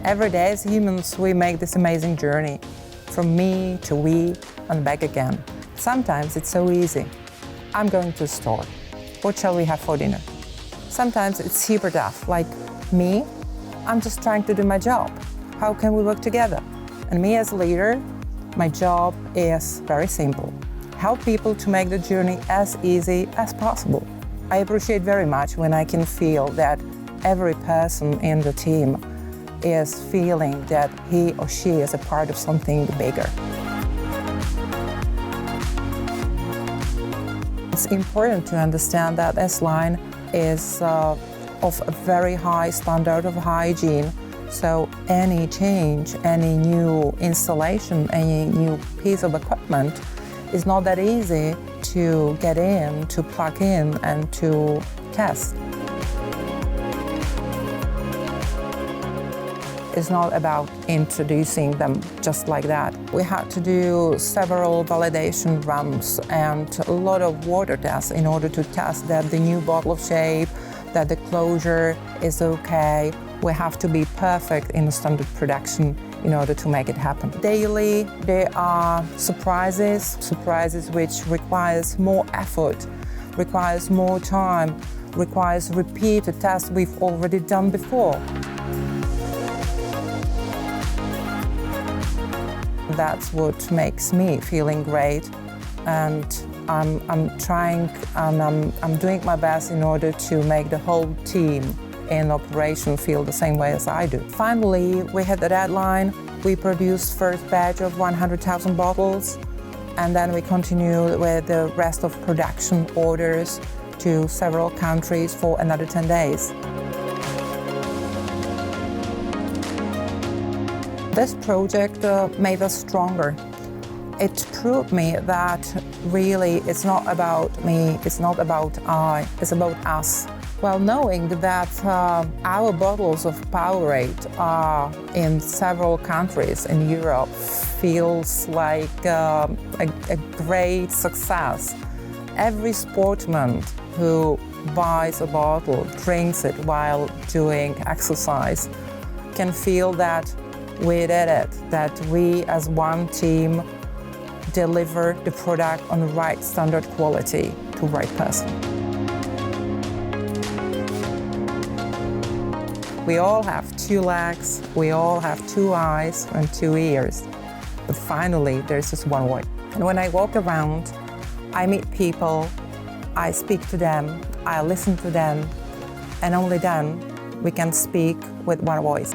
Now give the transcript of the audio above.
Every day as humans, we make this amazing journey from me to we and back again. Sometimes it's so easy. I'm going to the store. What shall we have for dinner? Sometimes it's super tough, like me, I'm just trying to do my job. How can we work together? And me as a leader, my job is very simple. Help people to make the journey as easy as possible. I appreciate very much when I can feel that every person in the team is feeling that he or she is a part of something bigger. It's important to understand that S-Line is of a very high standard of hygiene. So any change, any new installation, any new piece of equipment is not that easy to get in, to plug in, and to test. It's not about introducing them just like that. We had to do several validation runs and a lot of water tests in order to test that the new bottle shape, that the closure is okay. We have to be perfect in the standard production in order to make it happen. Daily, there are surprises which requires more effort, requires more time, requires repeated tests we've already done before. That's what makes me feeling great, and I'm trying and I'm doing my best in order to make the whole team in operation feel the same way as I do. Finally, we had the deadline. We produced first batch of 100,000 bottles, and then we continued with the rest of production orders to several countries for another 10 days. This project made us stronger. It proved me that really it's not about me, it's not about I, it's about us. Well, knowing that our bottles of Powerade are in several countries in Europe feels like a great success. Every sportsman who buys a bottle, drinks it while doing exercise, can feel that we did it, that we as one team deliver the product on the right standard quality to the right person. We all have two legs, we all have two eyes and two ears, but finally there's just one voice. And when I walk around, I meet people, I speak to them, I listen to them, and only then we can speak with one voice.